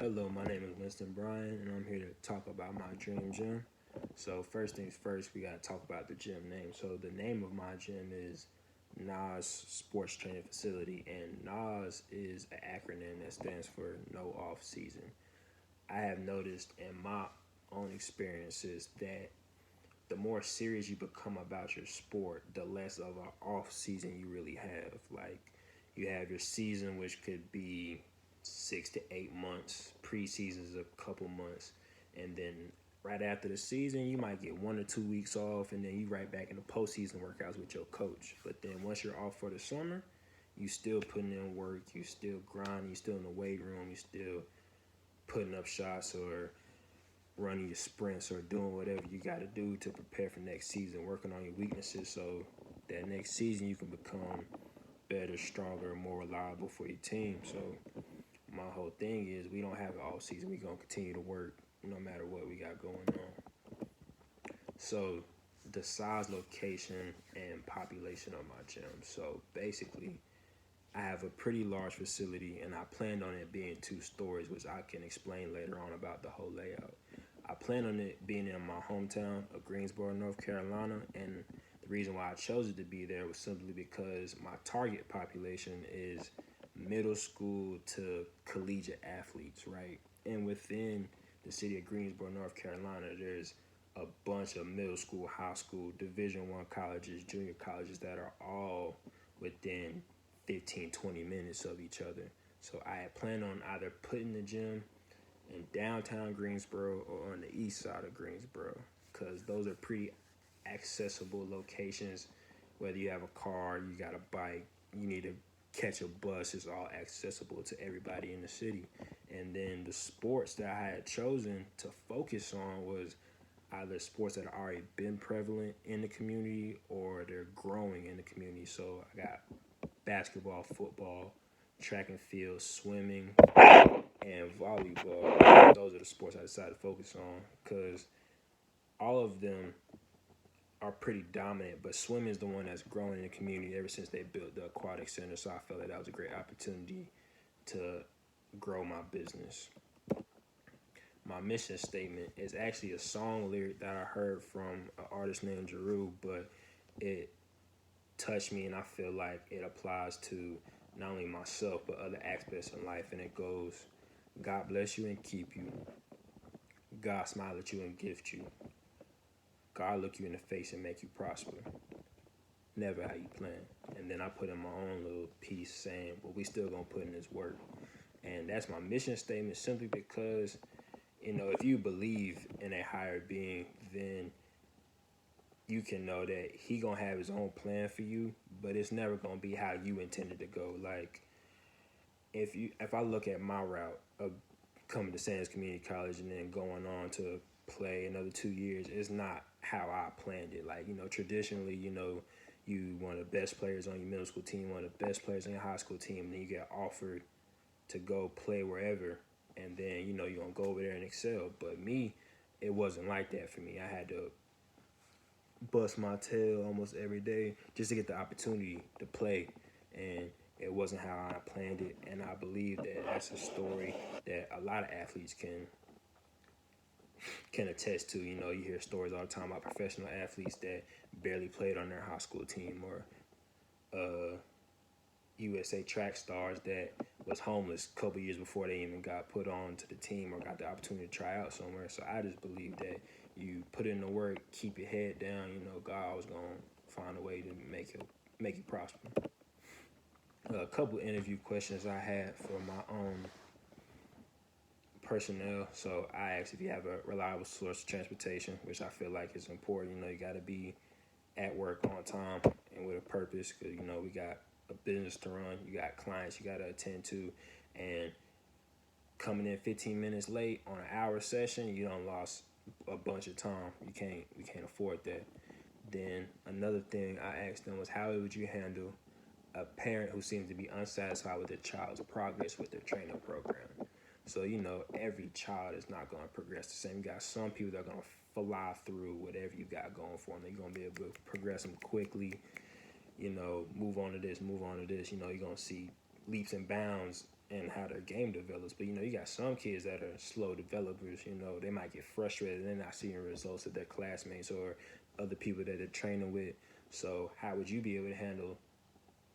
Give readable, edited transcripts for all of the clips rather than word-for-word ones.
Hello, my name is Winston Bryan, and I'm here to talk about my dream gym. So, first things first, we got to talk about the gym name. So, the name of my gym is NAS Sports Training Facility, and NAS is an acronym that stands for No Off Season. I have noticed in my own experiences that the more serious you become about your sport, the less of an off season you really have. Like you have your season, which could be 6 to 8 months. Preseason is a couple months, and then right after the season, you might get 1 or 2 weeks off, and then you right back in the postseason workouts with your coach. But then once you're off for the summer, you still putting in work, you still grinding, you still in the weight room, you still putting up shots or running your sprints or doing whatever you got to do to prepare for next season, working on your weaknesses so that next season you can become better, stronger, more reliable for your team. So my whole thing is we don't have an off season. We're gonna continue to work no matter what we got going on. So the size, location, and population of my gym. So basically, I have a pretty large facility, and I planned on it being 2 stories, which I can explain later on about the whole layout. I plan on it being in my hometown of Greensboro, North Carolina, and the reason why I chose it to be there was simply because my target population is middle school to collegiate athletes, right? And within the city of Greensboro, North Carolina, there's a bunch of middle school, high school, Division I colleges, junior colleges that are all within 15, 20 minutes of each other. So I had planned on either putting the gym in downtown Greensboro or on the east side of Greensboro because those are pretty accessible locations. Whether you have a car, you got a bike, you need to catch a bus, it's all accessible to everybody in the city. And then the sports that I had chosen to focus on was either sports that have already been prevalent in the community or they're growing in the community. So I got basketball, football, track and field, swimming, and volleyball. Those are the sports I decided to focus on because all of them are pretty dominant, but swimming is the one that's growing in the community ever since they built the aquatic center. So I felt that was a great opportunity to grow my business. My mission statement is actually a song lyric that I heard from an artist named Jeru, but it touched me and I feel like it applies to not only myself but other aspects in life. And it goes, God bless you and keep you. God smile at you and gift you. God look you in the face and make you prosper. Never how you plan. And then I put in my own little piece saying, well, we still gonna put in this work. And that's my mission statement simply because, if you believe in a higher being, then you can know that he gonna have his own plan for you, but it's never gonna be how you intended to go. Like if I look at my route of coming to Sanders Community College and then going on to play another 2 years, it's not how I planned it. Like, traditionally, you one of the best players on your middle school team, one of the best players on your high school team, and then you get offered to go play wherever, and then you're gonna go over there and excel. But me, it wasn't like that for me. I had to bust my tail almost every day just to get the opportunity to play, and it wasn't how I planned it. And I believe that that's a story that a lot of athletes can attest to. You hear stories all the time about professional athletes that barely played on their high school team, or USA track stars that was homeless a couple years before they even got put on to the team or got the opportunity to try out somewhere. So I just believe that you put in the work, keep your head down. God was gonna find a way to make you prosper. A couple interview questions I had for my own personnel. So I asked if you have a reliable source of transportation, which I feel like is important. You got to be at work on time and with a purpose because, we got a business to run. You got clients you got to attend to. And coming in 15 minutes late on an hour session, you done lost a bunch of time. We can't afford that. Then another thing I asked them was how would you handle a parent who seems to be unsatisfied with their child's progress with their training program? So, every child is not going to progress the same. You got some people that are going to fly through whatever you got going for them. They're going to be able to progress them quickly, move on to this, move on to this. You're going to see leaps and bounds and how their game develops. But you got some kids that are slow developers. They might get frustrated and they're not seeing results of their classmates or other people that they're training with. So how would you be able to handle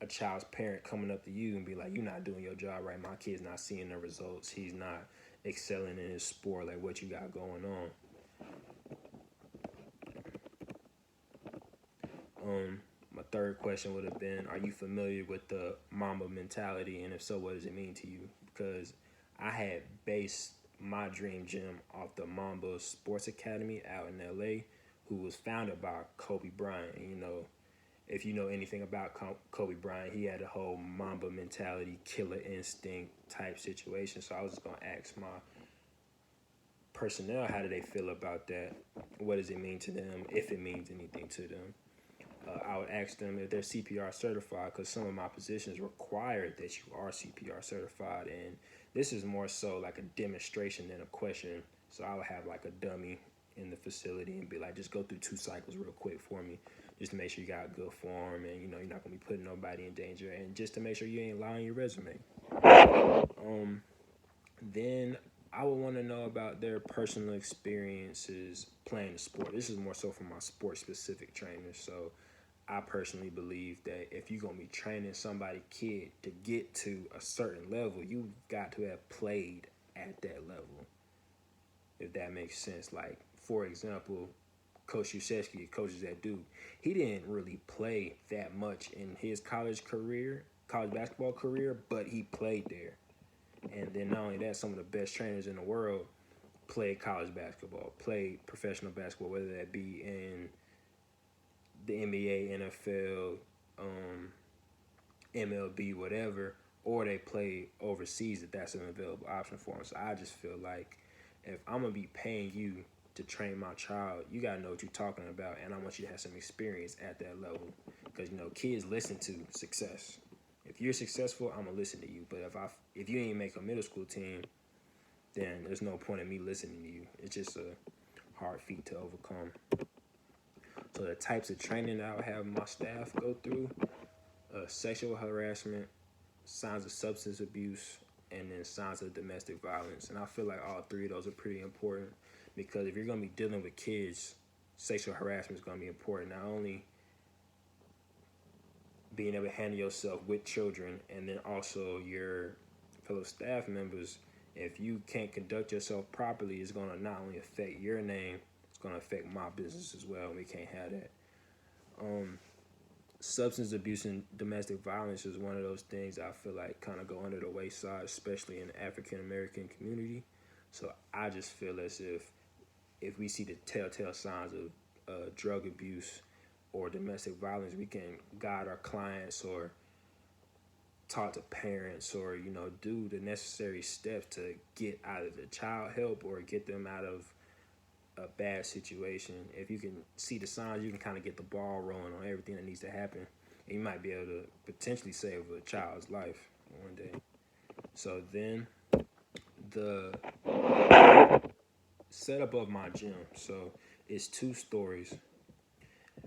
a child's parent coming up to you and be like, "You're not doing your job right. My kid's not seeing the results. He's not excelling in his sport. Like, what you got going on?" My third question would have been, are you familiar with the Mamba mentality? And if so, what does it mean to you? Because I had based my dream gym off the Mamba Sports Academy out in LA, who was founded by Kobe Bryant. And, if you know anything about Kobe Bryant, he had a whole Mamba mentality, killer instinct type situation. So I was just going to ask my personnel, how do they feel about that? What does it mean to them, if it means anything to them? I would ask them if they're CPR certified, because some of my positions require that you are CPR certified, and this is more so like a demonstration than a question. So I would have like a dummy in the facility and be like, just go through 2 cycles real quick for me, just to make sure you got good form and you're not gonna be putting nobody in danger, and just to make sure you ain't lying your resume. Then I would want to know about their personal experiences playing the sport. This is more so for my sport specific trainers. So I personally believe that if you're going to be training somebody kid to get to a certain level, you've got to have played at that level, if that makes sense. Like, for example, Coach Krzyzewski, coaches at Duke, he didn't really play that much in his college basketball career, but he played there. And then not only that, some of the best trainers in the world played college basketball, played professional basketball, whether that be in the NBA, NFL, MLB, whatever, or they play overseas if that's an available option for them. So I just feel like if I'm going to be paying you to train my child, you got to know what you're talking about, and I want you to have some experience at that level. Because, kids listen to success. If you're successful, I'm going to listen to you. But if you ain't make a middle school team, then there's no point in me listening to you. It's just a hard feat to overcome. So the types of training that I would have my staff go through: sexual harassment, signs of substance abuse, and then signs of domestic violence. And I feel like all 3 of those are pretty important, because if you're going to be dealing with kids, sexual harassment is going to be important. Not only being able to handle yourself with children, and then also your fellow staff members. If you can't conduct yourself properly, it's going to not only affect your name, it's going to affect my business as well. We can't have that. Substance abuse and domestic violence is one of those things I feel like kind of go under the wayside, especially in the African American community. So I just feel as if we see the telltale signs of drug abuse or domestic violence, we can guide our clients or talk to parents, or do the necessary steps to get out of the child help or get them out of a bad situation. If you can see the signs, you can kind of get the ball rolling on everything that needs to happen, and you might be able to potentially save a child's life one day. So then the setup of my gym, so it's 2 stories.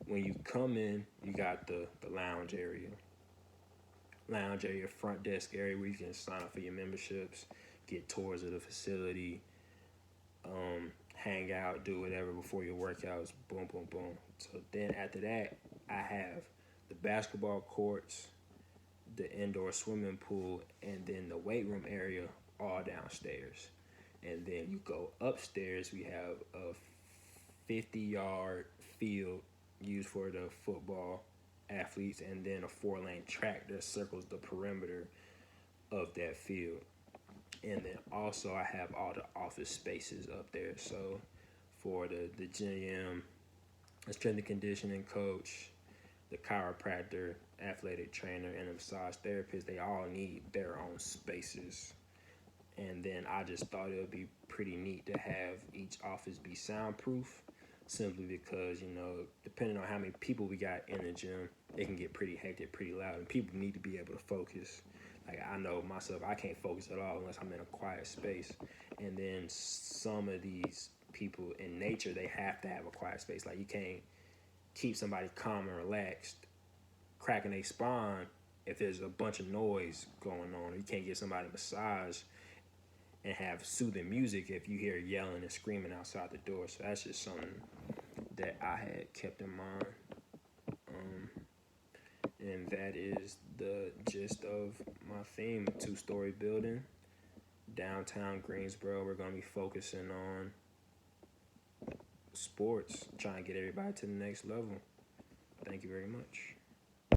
When you come in, you got the lounge area, front desk area where you can sign up for your memberships, get tours of the facility, hang out, do whatever before your workouts, boom, boom, boom. So then after that, I have the basketball courts, the indoor swimming pool, and then the weight room area all downstairs. And then you go upstairs, we have a 50-yard field used for the football athletes, and then a 4-lane track that circles the perimeter of that field. And then also I have all the office spaces up there. So for the GM, the strength and conditioning coach, the chiropractor, athletic trainer, and the massage therapist, they all need their own spaces. And then I just thought it would be pretty neat to have each office be soundproof, simply because, depending on how many people we got in the gym, it can get pretty hectic, pretty loud, and people need to be able to focus. Like, I know myself, I can't focus at all unless I'm in a quiet space. And then some of these people in nature, they have to have a quiet space. Like, you can't keep somebody calm and relaxed, cracking a spine, if there's a bunch of noise going on, or you can't get somebody a massage and have soothing music if you hear yelling and screaming outside the door. So that's just something that I had kept in mind. And that is the gist of my theme, two-story building, downtown Greensboro. We're going to be focusing on sports, trying to get everybody to the next level. Thank you very much.